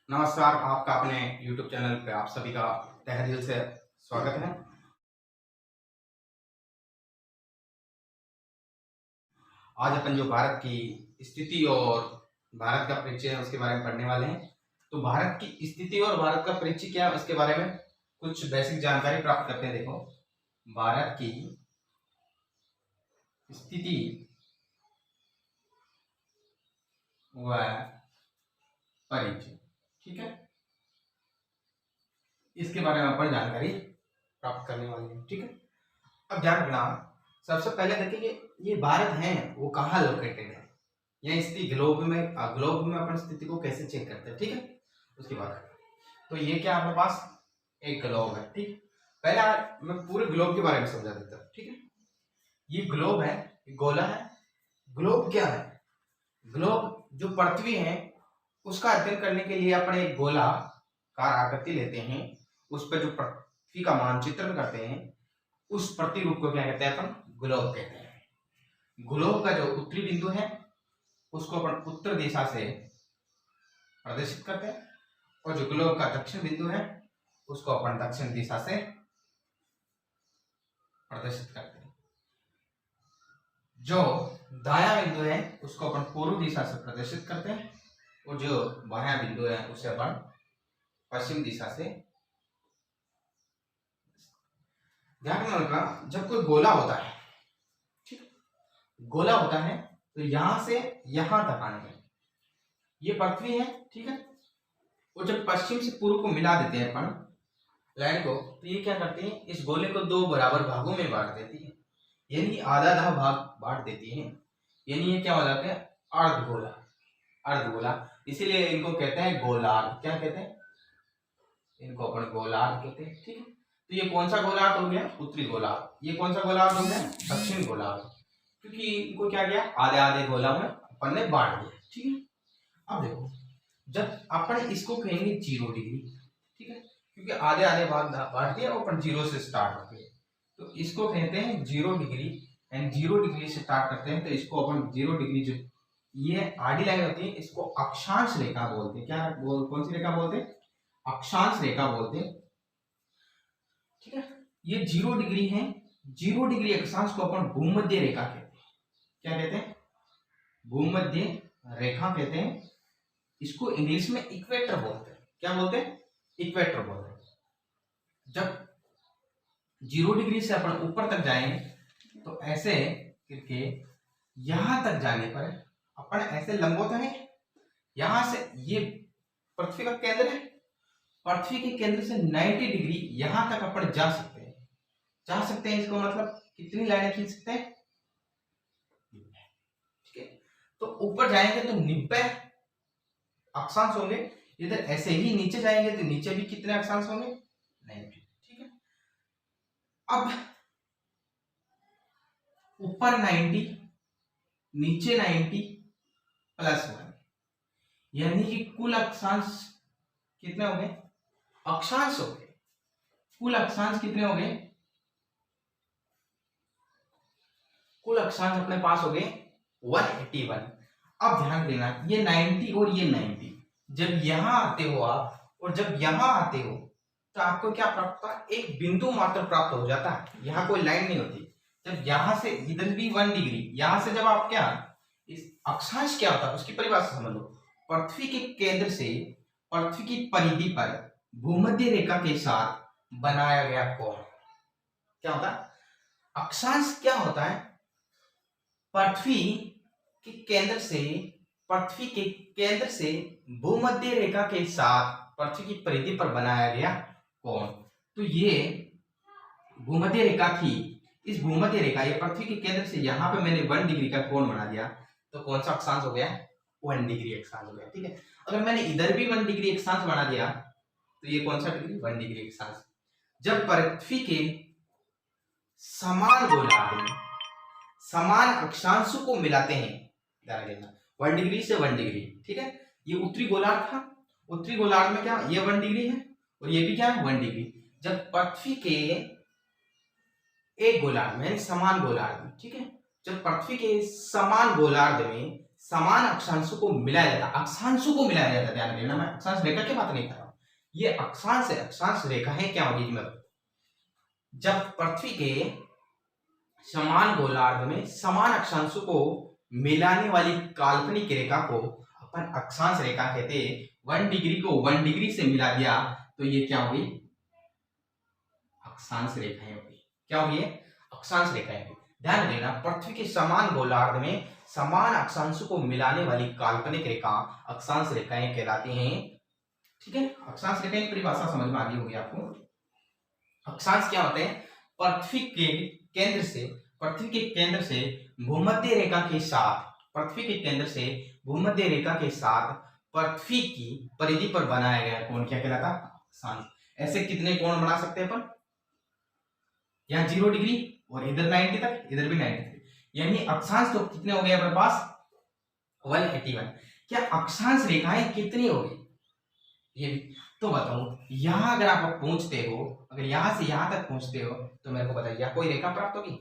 नमस्कार, आपका अपने YouTube चैनल पे आप सभी का तहे दिल से स्वागत है। आज अपन जो भारत की स्थिति और भारत का परिचय है उसके बारे में पढ़ने वाले हैं। तो भारत की स्थिति और भारत का परिचय क्या है उसके बारे में कुछ बेसिक जानकारी प्राप्त करते हैं। देखो, भारत की स्थिति व परिचय, ठीक है, इसके बारे में अपन जानकारी प्राप्त करने वाले हैं। ठीक है, अब ध्यान रखना, सबसे पहले देखेंगे ये भारत है वो कहाँ लोकेटेड है, या स्थिति ग्लोब में अपन स्थिति को कैसे चेक करते हैं। ठीक है, उसकी बात करें तो ये क्या आपके पास एक ग्लोब है। ठीक, पहले मैं पूरे ग्लोब के बारे में समझा देता हूँ। ठीक है, ये ग्लोब है, ये गोला है। ग्लोब क्या है? ग्लोब जो पृथ्वी है उसका अध्ययन करने के लिए अपने एक गोलाकार आकृति लेते हैं, उस पर जो पृथ्वी का मानचित्रण करते हैं उस प्रतिरूप को क्या कहते हैं? अपन ग्लोब कहते हैं। ग्लोब का जो उत्तरी बिंदु है उसको अपन उत्तर दिशा से प्रदर्शित करते हैं, और जो ग्लोब का दक्षिण बिंदु है उसको अपन दक्षिण दिशा से प्रदर्शित करते हैं। जो दायां बिंदु है उसको अपन पूर्व दिशा से प्रदर्शित करते हैं, और जो बायां बिंदु है उसे अपन पश्चिम दिशा से। ध्यान रखना, जब कोई गोला होता है, ठीक, गोला होता है तो यहां से यहां तक आने में ये पृथ्वी है, ठीक है, और जब पश्चिम से पूर्व को मिला देते हैं अपन लाइन को, तो ये क्या करते हैं? इस गोले को दो बराबर भागों में बांट देती है, यानी आधा आधा भाग बांट देती है, यानी ये क्या हो जाते हैं? अर्धगोला। अर्धगोला, इसीलिए इनको कहते हैं गोलार्ध। क्या कहते हैं? इनको अपन गोलार्ध कहते हैं। ठीक है, तो ये कौन सा गोलार्ध हो गया? उत्तरी गोलार्ध। ये कौन सा गोलार्ध हो गया? दक्षिण गोलार्ध, क्योंकि इनको क्या किया? आधे आधे गोला में अपन ने बांट दिया। ठीक है, अब देखो, जब अपन इसको कहेंगे 0 डिग्री, ठीक है, क्योंकि आधे आधे भाग बांट दिया और अपन 0 से स्टार्ट होते हैं, तो इसको कहते हैं 0 डिग्री। एंड 0 डिग्री से स्टार्ट करते हैं तो इसको अपन 0 डिग्री, जो ये आडी लाइन होती है इसको अक्षांश रेखा बोलते हैं। क्या कौन सी रेखा बोलते हैं? अक्षांश रेखा बोलते हैं। ठीक है, ये 0 डिग्री है। 0 डिग्री अक्षांश को अपन भूमध्य रेखा कहते हैं। क्या कहते हैं? भूमध्य रेखा कहते हैं। इसको इंग्लिश में इक्वेटर बोलते हैं। क्या बोलते हैं? इक्वेटर बोलते हैं। जब 0 डिग्री से अपन ऊपर तक जाएंगे तो ऐसे करके यहां तक जाने पर अपन ऐसे लंबवत है, यहां से ये पृथ्वी का केंद्र है, पृथ्वी के केंद्र से 90 डिग्री यहां तक अपन जा सकते हैं। जा सकते हैं, इसको मतलब कितनी लाइनें खींच सकते हैं? ठीक है, तो ऊपर जाएंगे तो 90 अक्षांश होंगे, इधर ऐसे ही नीचे जाएंगे तो नीचे भी कितने अक्षांश होंगे? 90। ठीक है, अब ऊपर 90 नीचे 90 +1, यानी कि कुल अक्षांश कितने हो गए? अक्षांश हो गए, कुल अक्षांश कितने हो गए? कुल अक्षांश अपने पास हो गए 181। अब ध्यान देना, ये 90 और ये 90 जब यहां आते हो आप और जब यहां आते हो तो आपको क्या प्राप्त होता है? एक बिंदु मात्र प्राप्त हो जाता है, यहाँ कोई लाइन नहीं होती। जब यहां से इधर भी 1 डिग्री, यहां से जब आप क्या, इस अक्षांश क्या होता है उसकी परिभाषा समझ लो। पृथ्वी के केंद्र से पृथ्वी की परिधि पर भूमध्य रेखा के साथ बनाया गया कोण क्या होता है? अक्षांश क्या होता है? पृथ्वी के केंद्र से भूमध्य रेखा के साथ पृथ्वी की परिधि पर बनाया गया कोण। तो ये भूमध्य रेखा थी, इस भूमध्य रेखा, ये पृथ्वी के केंद्र से यहाँ पे मैंने 1 डिग्री का कोण बना दिया, तो कौन सा अक्षांश हो गया? 1 डिग्री अक्षांश हो गया। ठीक है, अगर मैंने इधर भी 1 डिग्री अक्षांश बना दिया तो ये कौन सा डिग्री? 1 डिग्री अक्षांश। जब पृथ्वी के समान गोलार्ध में समान अक्षांशों को मिलाते हैं, ध्यान देना, 1 डिग्री से 1 डिग्री, ठीक है, ये उत्तरी गोलार्ध था, उत्तरी गोलार्ध में क्या, ये 1 डिग्री है और ये भी क्या है? 1 डिग्री। जब पृथ्वी के एक गोलार्ध में, समान गोलार्ध में, ठीक है, जब पृथ्वी के समान गोलार्ध में समान अक्षांशों को मिलाया जाता है, अक्षांशों को मिलाया जाता है। ध्यान देना, मैं अक्षांश रेखा की बात नहीं कर रहा हूं, ये अक्षांश है। अक्षांश रेखाएं क्या होगी, मैं जब पृथ्वी के समान गोलार्ध में समान अक्षांशों को मिलाने वाली काल्पनिक रेखा को अपन अक्षांश रेखा कहते हैं। 1 डिग्री को 1 डिग्री से मिला दिया तो ये क्या होगी, अक्षांश रेखाएं होगी। क्या होगी, अक्षांश रेखाएं होगी। ध्यान देना, पृथ्वी के समान गोलार्ध में समान अक्षांशों को मिलाने वाली काल्पनिक रेखा अक्षांश रेखाएं कहलाती हैं। ठीक है, अक्षांश रेखाएं की परिभाषा समझ में आ गई होगी आपको। अक्षांश क्या होते हैं, पृथ्वी के केंद्र से भूमध्य रेखा के साथ, पृथ्वी के केंद्र से भूमध्य रेखा के साथ पृथ्वी की परिधि पर बनाया गया कोण क्या कहलाता, अक्षांश। ऐसे कितने कोण बना सकते हैं अपन, यहाँ 0 डिग्री और इधर 90 तक, इधर भी 90 तक, यानी अक्षांश तो कितने हो गए अपने पास, 181। क्या अक्षांश रेखाएं कितनी होगी, ये भी तो बताऊं। यहां अगर आप पहुंचते हो, अगर यहां से यहां तक पहुंचते हो तो मेरे को बताइए कोई रेखा प्राप्त होगी।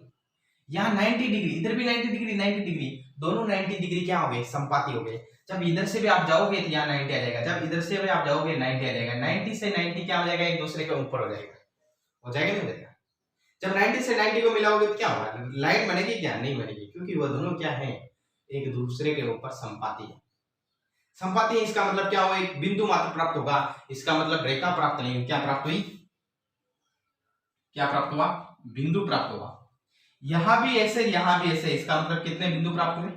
यहाँ 90 डिग्री, इधर भी 90 डिग्री, 90 डिग्री, दोनों 90 डिग्री क्या हो गए, संपाती हो गए। जब इधर से भी आप जाओगे तो यहाँ 90 आ जाएगा, जब इधर से भी आप जाओगे 90 आ जाएगा। 90 से 90 क्या हो जाएगा, एक दूसरे के ऊपर हो जाएगा, हो जाएगा नहीं हो जाएगा। जब 90 से 90 को मिलाओगे तो क्या होगा, लाइन बनेगी क्या, नहीं बनेगी, क्योंकि वह दोनों क्या है, एक दूसरे के ऊपर संपाती है। संपाती है, इसका मतलब क्या हुआ, एक बिंदु मात्र प्राप्त होगा, इसका मतलब रेखा प्राप्त नहीं हुई। क्या प्राप्त हुई, क्या प्राप्त हुआ, बिंदु प्राप्त हुआ। यहां भी ऐसे, यहां भी ऐसे, इसका मतलब कितने बिंदु प्राप्त हुए,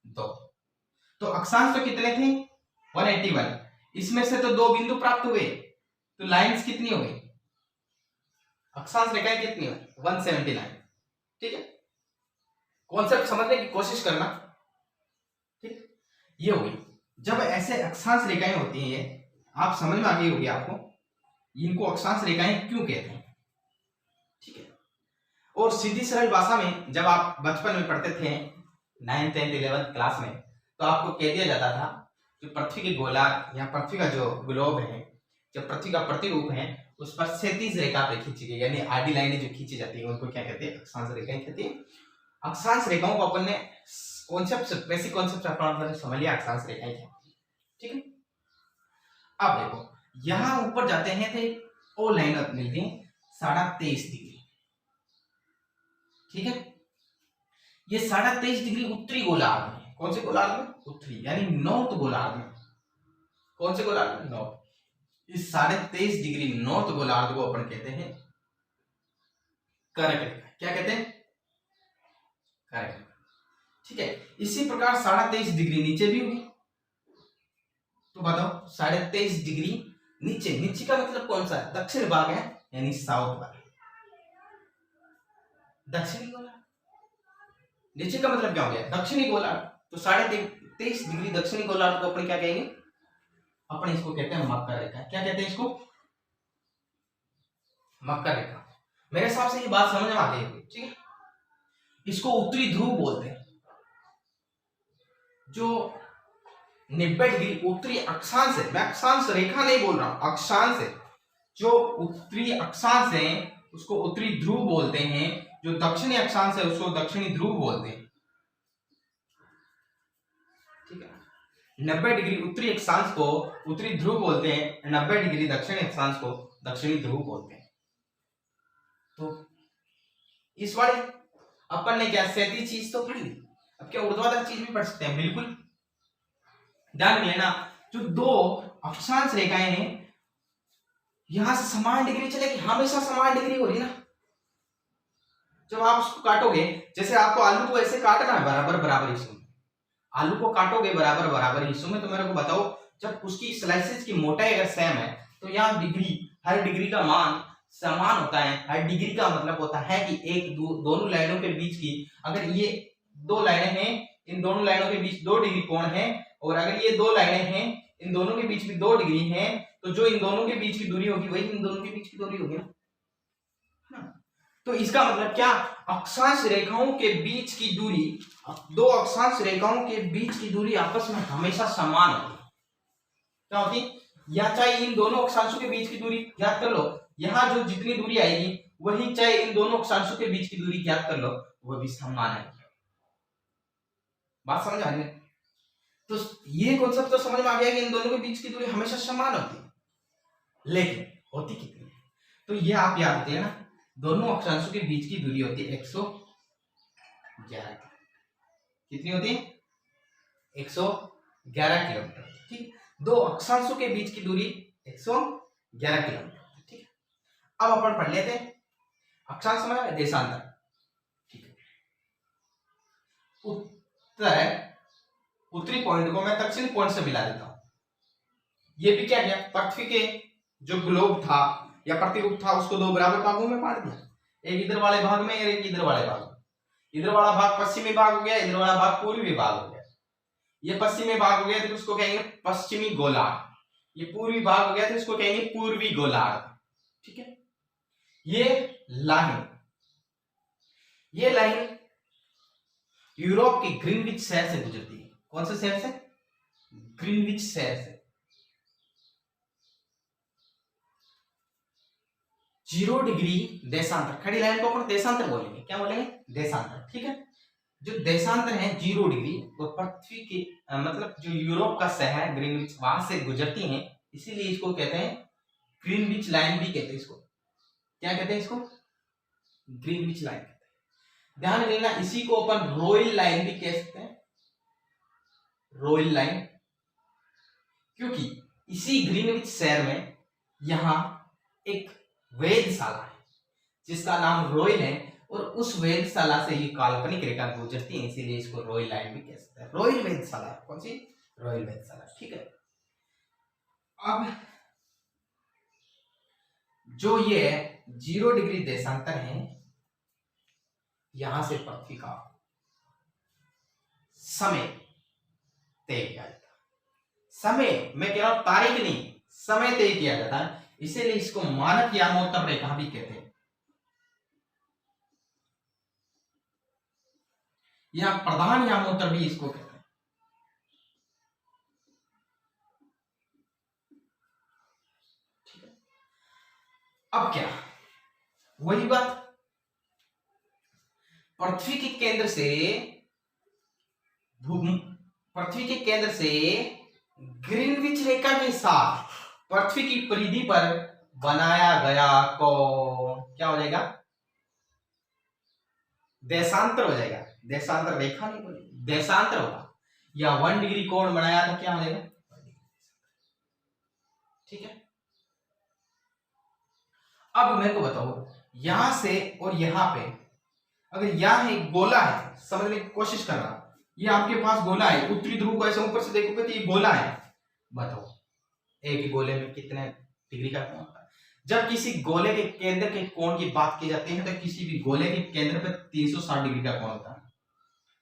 2। तो अक्षांश तो कितने थे, 181, इसमें से तो 2 बिंदु प्राप्त हुए, तो लाइंस कितनी हो गई, अक्षांश रेखाएं कितनी हुई, 179। ठीक है, कॉन्सेप्ट समझने की कोशिश करना। ठीक, ये हो गई। जब ऐसे अक्षांश रेखाएं होती हैं, आप समझ में आ गई होगी आपको, इनको अक्षांश रेखाएं क्यों कहते हैं। ठीक है, और सीधी सरल भाषा में जब आप बचपन में पढ़ते थे 9th 10th 11th क्लास में, तो आपको कह दिया जाता था कि पृथ्वी के गोलार्ध या पृथ्वी का जो ग्लोब है, जो पृथ्वी का प्रतिरूप है, उस पर क्षैतिज रेखा पे खींची गई, यानी आडी लाइनें जो खींची जाती है उनको क्या कहते हैं, अक्षांश रेखाएं कहते हैं। अक्षांश रेखाओं को अपन ने कॉन्सेप्ट, बेसिक कॉन्सेप्ट अपन समझ लिया, अक्षांश रेखाएं क्या। ठीक है, अब देखो यहां ऊपर जाते हैं तो ओ लाइन मिलती है 23.5 डिग्री। ठीक है, ये 23.5 डिग्री उत्तरी गोलार्ध में, कौन से गोलार्ध में, उत्तरी, यानी नॉर्थ गोलार्ध में। कौन से गोलार्ध में, नॉर्थ। इस 23.5 डिग्री नॉर्थ गोलार्ध को अपन कहते हैं कर्क रेखा। क्या कहते हैं, कर्क रेखा। ठीक है, इसी प्रकार 23.5 डिग्री नीचे भी होगी, तो बताओ 23.5 डिग्री नीचे, नीचे का मतलब कौन सा है, दक्षिण भाग है, यानी साउथ भाग, दक्षिणी गोलार्ध। नीचे का मतलब क्या हो गया, दक्षिणी गोलार्ध। तो 23.5 डिग्री दक्षिणी गोलार्ध को अपन क्या कहेंगे, अपन इसको कहते हैं मकर रेखा। क्या कहते हैं इसको, मकर रेखा। मेरे हिसाब से ये बात समझ में आ गई होगी। ठीक है, इसको उत्तरी ध्रुव बोलते हैं। जो 90 डिग्री उत्तरी अक्षांश है, मैं अक्षांश रेखा नहीं बोल रहा हूं, अक्षांश है, जो उत्तरी अक्षांश है उसको उत्तरी ध्रुव बोलते हैं, जो दक्षिणी अक्षांश है उसको दक्षिणी ध्रुव बोलते हैं। ठीक है, 90 डिग्री उत्तरी अक्षांश को उत्तरी ध्रुव बोलते हैं, 90 डिग्री दक्षिणी अक्षांश को दक्षिणी ध्रुव बोलते हैं। तो इस वाले अपन ने क्या क्षैतिज चीज तो पढ़ ली, अब क्या ऊर्ध्वाधर चीज भी पढ़ सकते हैं, बिल्कुल। ध्यान लेना, जो 2 अक्षांश रेखाएं हैं, यहां से समान डिग्री चलेगी, हमेशा समान डिग्री हो रही ना। जब आप उसको काटोगे, जैसे आपको आलू को ऐसे काटना है बराबर बराबर हिस्सों में, आलू को काटोगे बराबर बराबर हिस्सों में, तो मेरे को बताओ जब उसकी स्लाइसेस की मोटाई अगर सेम है तो यहाँ डिग्री, हर डिग्री का मान समान होता है। हर डिग्री का मतलब होता है कि एक दोनों लाइनों के बीच की, अगर ये 2 लाइनें हैं, इन दोनों लाइनों के बीच 2 डिग्री कोण है, और अगर ये 2 लाइनें हैं, इन दोनों के बीच भी 2 डिग्री है, तो जो इन दोनों के बीच की दूरी होगी वही इन दोनों के बीच की दूरी होगी ना। तो इसका मतलब क्या, अक्षांश रेखाओं के बीच की दूरी, 2 अक्षांश रेखाओं के बीच की दूरी आपस में हमेशा समान होती है। क्या होती, या चाहे इन दोनों अक्षांशों के बीच की दूरी याद कर लो, यहां जो जितनी दूरी आएगी वही चाहे इन दोनों अक्षांशों के बीच की दूरी याद कर लो, वह भी समान आएगी। बात समझ आ रही है। तो ये कॉन्सेप्ट तो समझ में आ गया कि इन दोनों के बीच की दूरी हमेशा समान होती है, लेकिन होती कितनी है? तो ये आप याद रखिए ना, दोनों अक्षांशों के बीच की दूरी होती है 111। कितनी होती है? 111 किलोमीटर। ठीक, दो अक्षांशों के बीच की दूरी 111 किलोमीटर। ठीक है, अब अपन पढ़ लेते हैं अक्षांश में देशांतर। ठीक है, उत्तरी पॉइंट को मैं दक्षिणी पॉइंट से मिला देता हूं। ये भी क्या किया, पृथ्वी के जो ग्लोब था या प्रतिरूप था उसको दो बराबर भागों में बांट दिया, एक इधर वाले भाग में और एक इधर वाले भाग में। इधर वाला भाग पश्चिमी भाग हो गया, इधर वाला भाग पूर्वी भाग हो गया। ये पश्चिमी भाग हो गया तो उसको कहेंगे पश्चिमी गोलार्ध, ये पूर्वी भाग हो गया तो इसको कहेंगे पूर्वी गोलार्ध। ठीक है, ये लाइन यूरोप के ग्रीनविच शहर से गुजरती है। कौन से शहर से? ग्रीनविच शहर से। 0 डिग्री देशांतर, खड़ी लाइन को अपन देशांतर बोलेंगे। क्या बोलेंगे? देशांतर। ठीक है, जो देशांतर है 0 डिग्री, वो पृथ्वी के मतलब जो यूरोप का शहर ग्रीनविच वहां से गुजरती है, इसीलिए इसको कहते हैं ग्रीनविच लाइन भी कहते हैं। इसको क्या कहते हैं? इसको ग्रीनविच लाइन कहते हैं। ध्यान देना, इसी को अपन रॉयल लाइन भी कह सकते हैं, रॉयल लाइन, क्योंकि इसी ग्रीनविच शहर में यहां एक वेधशाला है जिसका नाम रॉयल है, और उस वेधशाला से ये काल्पनिक रेखा गुजरती है, इसीलिए इसको रॉयल लाइन भी कह सकते हैं। रॉयल वेधशाला, कौन सी? रॉयल वेधशाला। ठीक है, अब जो ये 0 डिग्री देशांतर है, यहां से पृथ्वी का समय तय किया जाता है। समय, मैं कह रहा हूं तारीख नहीं, समय तय किया जाता है, इसीलिए इसको मानक यामोत्तर रेखा भी कहते हैं, या प्रधान यामोत्तर भी इसको कहते हैं। ठीक है, अब क्या, वही बात, पृथ्वी के केंद्र से ग्रीनविच रेखा के साथ पृथ्वी की परिधि पर बनाया गया कोण क्या हो जाएगा? देशांतर हो जाएगा। देशांतर रेखा नहीं बोलेगी, देशांतर होगा। या 1 डिग्री कोण बनाया तो क्या हो जाएगा? ठीक है, अब मेरे को बताओ, यहां से और यहां पे अगर यहां एक गोला है, समझने की कोशिश करना, ये आपके पास गोला है, उत्तरी ध्रुव को ऐसे ऊपर से देखोगे तो ये गोला है। बताओ एक ही गोले में कितने डिग्री का कोण होता है? जब किसी गोले के केंद्र के कोण की बात की जाती है तो किसी भी गोले के केंद्र पर 360 डिग्री का कोण होता है।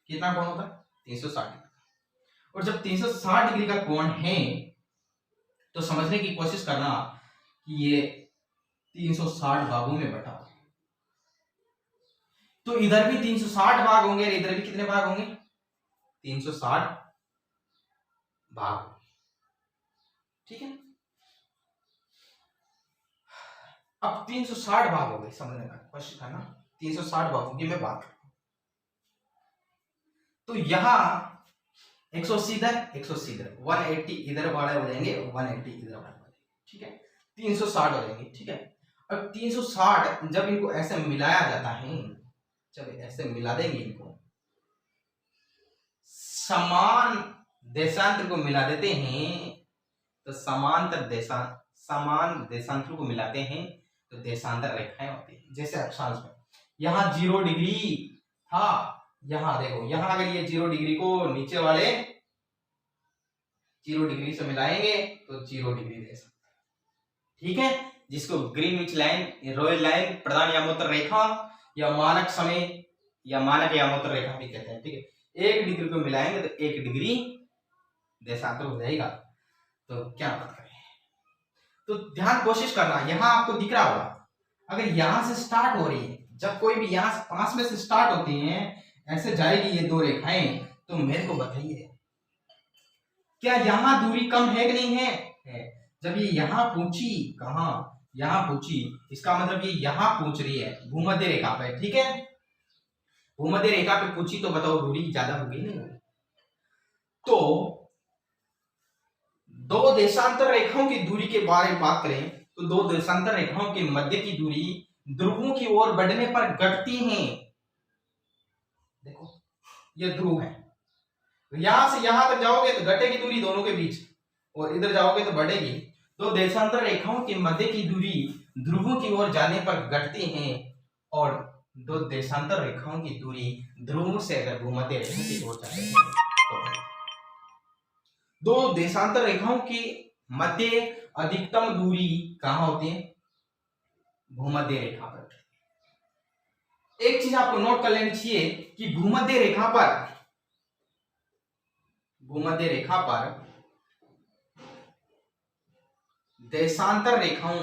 कितना कोण होता है? 360 डिग्री। और जब 360 डिग्री का कोण है तो समझने की कोशिश करना कि ये 360 भागों में बटा, तो इधर भी 360 भाग होंगे और इधर भी कितने भाग होंगे? 360 भाग। ठीक है, अब 360 भाग हो गए, समझने का कोशिश करना, 360 भागों की मैं बात करता हूं। तो यहां 180 इधर, 180 इधर, 180 इधर वाले हो जाएंगे, 180 इधर वाले हो जाएंगे। ठीक है, 360 हो जाएंगे। ठीक है, अब 360 जब इनको ऐसे मिलाया जाता है, जब ऐसे मिला देंगे इनको, समान देशांतर को मिला देते हैं तो समान देशांतर को मिलाते हैं तो देशांतर रेखाएं होती है। जैसे अक्षांश में यहां 0 डिग्री था, यहां देखो, यहां अगर ये 0 डिग्री को नीचे वाले 0 डिग्री से मिलाएंगे तो 0 डिग्री देशांतर। ठीक है, जिसको ग्रीनविच लाइन, रॉयल लाइन, प्रधान यामोत्तर रेखा या मानक समय या मानक यामोत्तर रेखा भी कहते हैं। ठीक है, 1 डिग्री को मिलाएंगे तो 1 डिग्री देशांतर हो जाएगा। तो क्या बात करें, तो ध्यान कोशिश करना, यहां आपको दिख रहा होगा, अगर यहां से स्टार्ट हो रही है, जब कोई भी यहां से पास में से स्टार्ट होती है, ऐसे जाएगी ये दो रेखाएं, तो मेरे को बताइए क्या यहां दूरी कम है कि नहीं है? जब ये यहां पहुंची, कहां? यहां पहुंची, इसका मतलब ये यहां पहुंच रही है भूमध्य रेखा पे। ठीक है, भूमध्य रेखा पे पहुंची तो बताओ दूरी ज्यादा होगी नहीं होगी? तो दो देशांतर रेखाओं की दूरी के बारे में बात करें तो दो देशांतर रेखाओं के मध्य की दूरी ध्रुवों की ओर बढ़ने पर घटती है। देखो ये ध्रुव है, यहां से यहां तक जाओगे तो घटेगी दूरी दोनों के बीच, और इधर जाओगे तो बढ़ेगी। तो देशांतर रेखाओं के मध्य की दूरी ध्रुवों की ओर जाने पर घटती है, और दो देशांतर रेखाओं की दूरी ध्रुवों से अगर भूमध्य रेखा की ओर जाते हैं तो दो देशांतर रेखाओं की मध्य अधिकतम दूरी कहां होती है? भूमध्य रेखा पर। एक चीज आपको नोट कर लेनी चाहिए कि भूमध्य रेखा पर देशांतर रेखाओं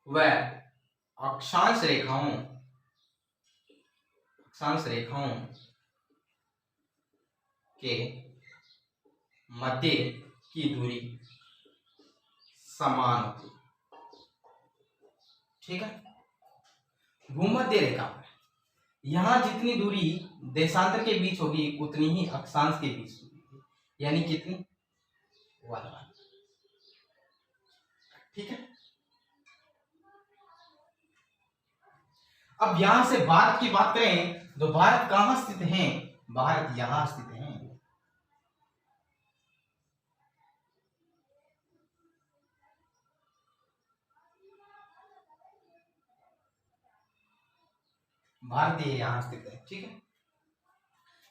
व अक्षांश रेखाओं के मध्य की दूरी समान होती है। ठीक है, भूमध्य रेखा पर यहां जितनी दूरी देशांतर के बीच होगी उतनी ही अक्षांश के बीच होगी, यानी कितनी? 1। ठीक है, अब यहां से भारत की बात करें तो भारत कहां स्थित है? भारत यहां स्थित है। भारत ये यहां स्थित है। ठीक है,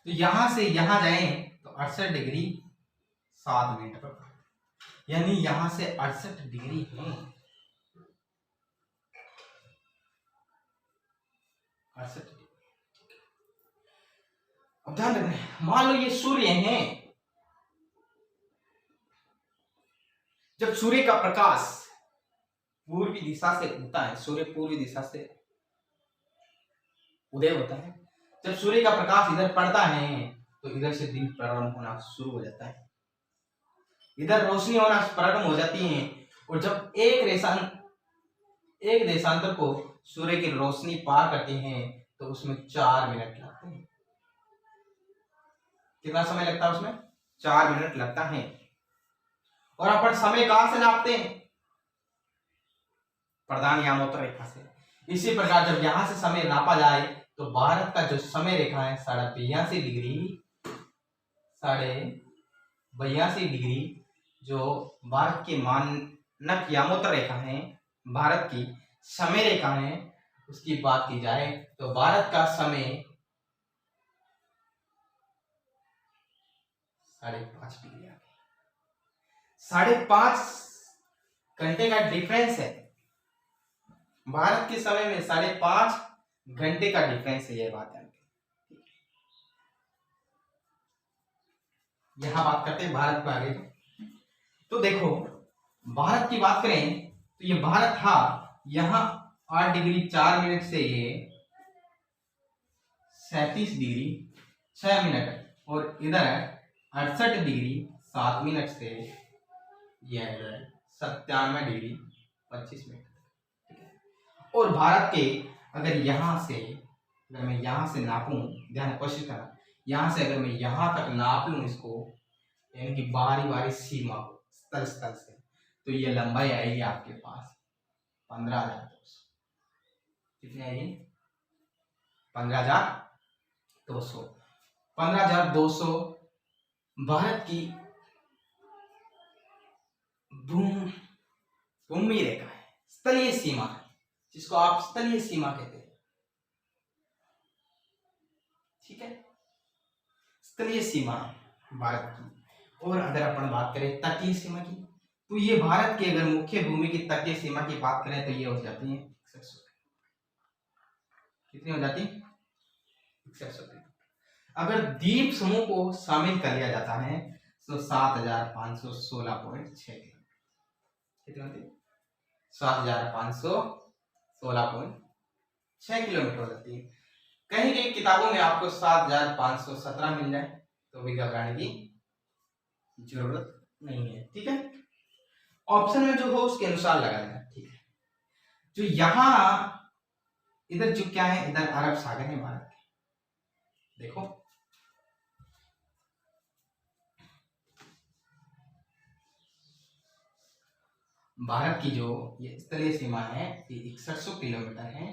तो यहां से यहां जाएं तो 68 डिग्री 7 मिनट पर, यानी यहां से 68 डिग्री है। 68 डिग्री। अब ध्यान रखना, मान लो ये सूर्य है, जब सूर्य का प्रकाश पूर्वी दिशा से उगता है, सूर्य पूर्वी दिशा से उदय होता है, जब सूर्य का प्रकाश इधर पड़ता है तो इधर से दिन प्रारंभ होना शुरू हो जाता है, इधर रोशनी होना प्रारंभ हो जाती है। और जब एक देशांतर को सूर्य की रोशनी पार करते हैं तो उसमें 4 मिनट लगते हैं। कितना समय लगता है उसमें? 4 मिनट लगता है। और अपन समय कहां से नापते हैं? प्रधान यामोत्तर रेखा से। इसी प्रकार जब यहां से समय नापा जाए तो भारत का जो समय रेखा है 82.5 डिग्री, जो भारत की मानक यामोत्तर रेखा है, भारत की समय रेखा है, उसकी बात की जाए तो भारत का समय 5.5 डिग्री आ गया। 5.5 घंटे का डिफरेंस है, भारत के समय में 5.5 घंटे का डिफरेंस है। यह बात है। यहां बात करते हैं भारत पे आगे। तो देखो भारत की बात करें तो ये भारत था, यहां 8 डिग्री 4 मिनट से ये 37 डिग्री 6 मिनट, और इधर 68 डिग्री 7 मिनट से यह इधर 97 डिग्री 25 मिनट। और भारत के अगर मैं यहां से नापूं, ध्यान कोशिश करना, यहां से अगर मैं यहां तक नाप लूं इसको, यानी कि बारी सीमा को स्थल से, तो ये लंबाई आएगी आपके पास 15,200। कितनी आएगी? 15,200। 15,200 भारत की भूमि रेखा है, स्थलीय सीमा है, जिसको आप स्थलीय सीमा कहते हैं। ठीक है, स्थलीय सीमा भारत की। और अगर अपन बात करें तटीय सीमा की, तो ये भारत की अगर मुख्य भूमि की तटीय सीमा की बात करें तो ये हो जाती है 6100। कितनी हो जाती है? 6100। अगर द्वीप समूह को शामिल कर लिया जाता है तो 7,516.6 कितनी होती है? 7,516.6 किलोमीटर हो जाती है। कहीं कहीं किताबों में आपको 7,517 मिल जाए तो भी घबराने की जरूरत नहीं है। ठीक है, ऑप्शन में जो हो उसके अनुसार लगा लेना। ठीक है, जो यहां इधर जो क्या है, इधर अरब सागर है भारत के। देखो भारत की जो ये स्थलीय सीमा है ये 6100 किलोमीटर है,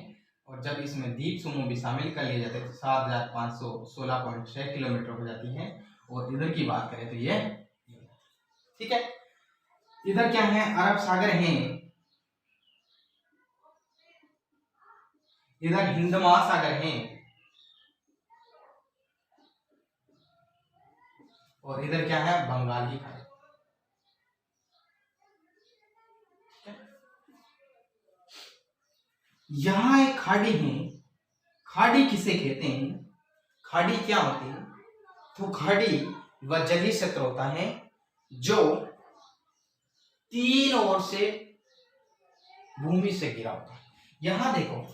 और जब इसमें द्वीप समूह भी शामिल कर लिए जाते हैं तो 7516.6 किलोमीटर हो जाती है। और इधर की बात करें तो ये ठीक है। इधर क्या है, अरब सागर है, इधर हिंद महासागर है, और इधर क्या है, बंगाल की खाड़ी। यहां एक खाड़ी है। खाड़ी किसे कहते हैं, खाड़ी क्या होती है, तो खाड़ी वह जलीय क्षेत्र होता है जो तीन ओर से भूमि से घिरा होता है। यहां देखो,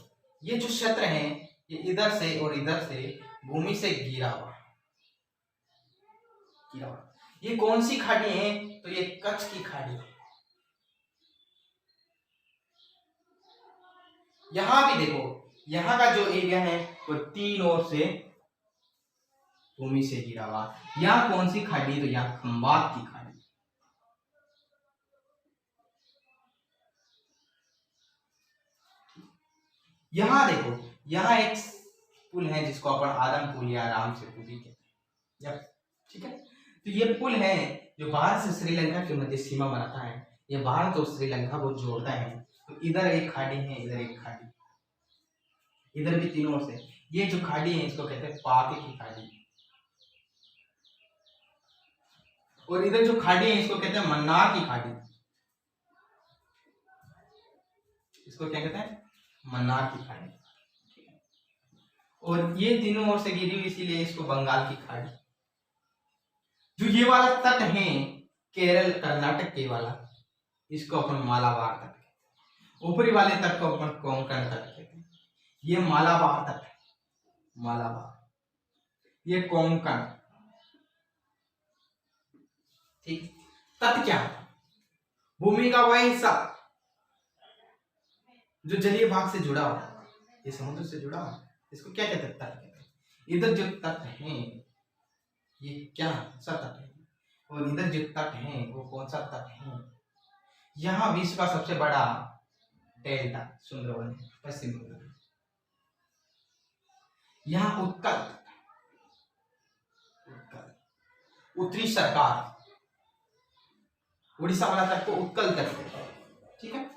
ये जो क्षेत्र है ये इधर से और इधर से भूमि से घिरा हुआ है। ये कौन सी खाड़ी है, तो ये कच्छ की खाड़ी है। यहां भी देखो, यहां का जो एरिया है वो तीन ओर से भूमि से घिरा हुआ। यहां कौन सी खाड़ी, तो यहां खंबात की खाड़ी। यहां देखो, यहां एक पुल है जिसको अपन आदम पुल या राम सेतु भी कहते हैं, ठीक है। तो ये पुल है जो भारत से श्रीलंका के मध्य सीमा बनाता है। ये भारत और श्रीलंका को जोड़ता है। तो इधर एक खाड़ी है, इधर एक खाड़ी, इधर भी तीनों ओर से। ये जो खाड़ी है इसको कहते हैं पाके की खाड़ी, और इधर जो खाड़ी है इसको कहते हैं मन्नार की खाड़ी। इसको क्या कहते हैं, मन्नार की खाड़ी। और ये तीनों ओर से घिरी हुई इसीलिए इसको बंगाल की खाड़ी। जो ये वाला तट है केरल कर्नाटक के वाला, इसको अपन मालाबार तट कहते हैं। ऊपरी वाले तट को अपन कोंकण तट कहते हैं। ये मालाबार तट है, मालाबार, ये कोंकण, ठीक। तट क्या है, भूमि का वह हिस्सा जो जलीय भाग से जुड़ा हुआ है, ये समुद्र से जुड़ा हुआ है, इसको क्या कहते हैं, तट कहते हैं। इधर जो तट है ये क्या सा तट है, और इधर जो तट है वो कौन सा तट है। यहाँ विश्व का सबसे बड़ा डेल्टा सुंदरवन है, पश्चिम बंगाल। यहाँ उत्कल, उत्तरी सरकार, उड़ीसा वाला तट को उत्कल तट कहते हैं, ठीक है।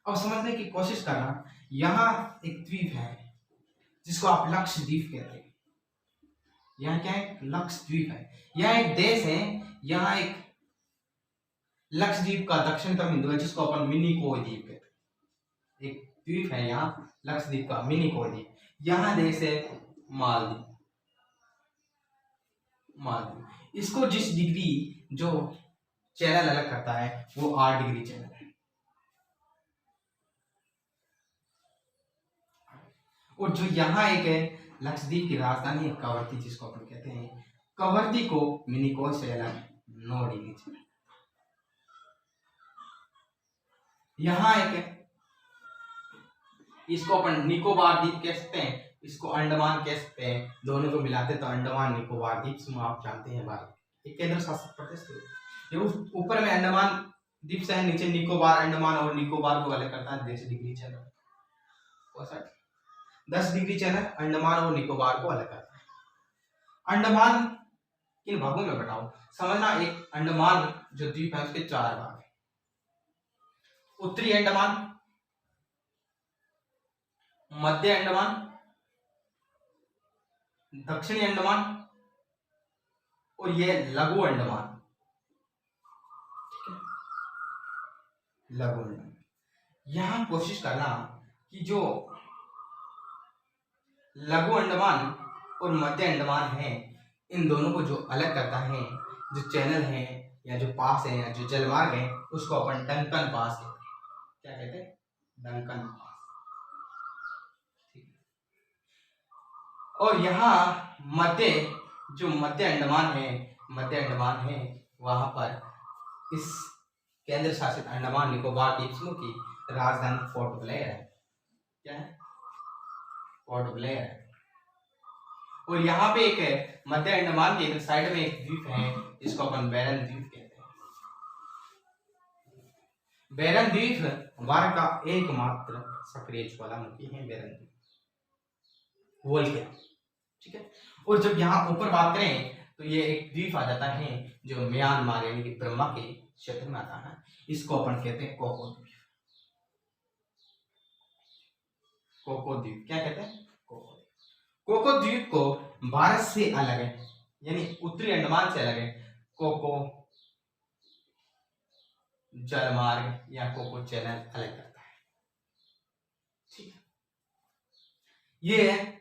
अब समझने की कोशिश करना, यहाँ एक द्वीप है जिसको आप लक्षद्वीप कहते हैं। यहाँ क्या है, लक्षद्वीप है। यह एक देश है, यहाँ एक लक्षद्वीप का दक्षिणतम बिंदु है जिसको अपन मिनिकोय द्वीप कहते हैं। एक द्वीप है यहाँ लक्षद्वीप का मिनिकोय द्वीप। यहाँ देश है मालदीव, मालदीव। इसको जिस डिग्री जो चैनल अलग करता है वो 8 डिग्री चैनल है। और जो यहाँ एक है लक्षद्वीप की राजधानी है कवरत्ती, जिसको अपन कहते हैं, कवरत्ती को मिनिकोय से अलग 9 डिग्री चैनल। यहाँ एक है, इसको अपन निकोबार द्वीप कह सकते हैं, इसको अंडमान कह सकते हैं। दोनों को मिलाते तो अंडमान निकोबार द्वीप समूह आप जानते हैं भारत एक केंद्र शासित प्रदेश। ये ऊपर में अंडमान द्वीप से है, नीचे निकोबार, अंडमान और निकोबार को अलग करता है 10 degree channel. 10 degree channel Andaman और निकोबार को अलग करता है। अंडमान किन भागों में बताओ, समझना। एक अंडमान जो द्वीप है उसके 4 भाग है। उत्तरी अंडमान, मध्य अंडमान, दक्षिणी अंडमान और ये लघु अंडमान, ठीक है, लघु अंडमान। यहां कोशिश करना कि जो लघु अंडमान और मध्य अंडमान है इन दोनों को जो अलग करता है, जो चैनल है या जो पास है या जो जलमार्ग है, उसको अपन डंकन पास कहते हैं। क्या कहते हैं, डंकन पास। और यहाँ मध्य, जो मध्य अंडमान है वहां पर इस केंद्र शासित अंडमान निकोबार द्वीप समूह की राजधानी पोर्ट ब्लेयर है। क्या है, पोर्ट ब्लेयर है। और यहाँ पे एक है मध्य अंडमान के साइड में एक द्वीप है जिसको अपन बैरन द्वीप कहते हैं। बैरन द्वीप भारत का एकमात्र सक्रिय ज्वालामुखी है बैरन द्वीप, वोल्केनो, ठीक है। और जब यहाँ ऊपर बात करें तो ये एक द्वीप आ जाता है जो म्यांमार यानी कि ब्रह्मा के क्षेत्र में आता है, इसको अपन कहते हैं कोको द्वीप। कोको द्वीप क्या कहते हैं? कोको। कोको द्वीप को भारत से अलग है, यानी उत्तरी अंडमान से अलग है। कोको जलमार्ग या कोको चैनल अलग करता है, ठीक है। ये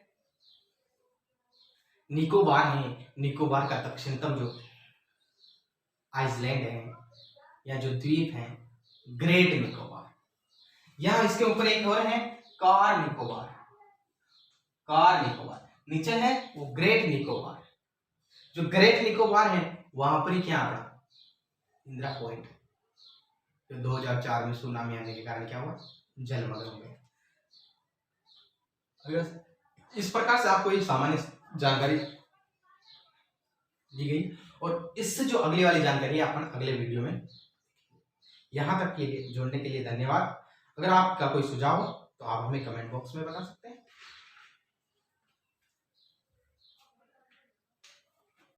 निकोबार है, निकोबार का दक्षिणतम जो आइसलैंड है या जो द्वीप है ग्रेट निकोबार। यहां इसके ऊपर एक और है कार निकोबार, कार निकोबार नीचे है वो ग्रेट निकोबार। जो ग्रेट निकोबार है वहां पर ही क्या पड़ा? इंदिरा पॉइंट, जो 2004 में सुनामी आने के कारण क्या हुआ? जलमग्न हो गया। अगर इस प्रकार से आपको ये सामान्य जानकारी दी गई, और इससे जो अगली वाली जानकारी है अपन अगले वीडियो में। यहां तक के लिए जुड़ने के लिए धन्यवाद। अगर आपका कोई सुझाव हो तो आप हमें कमेंट बॉक्स में बता सकते हैं।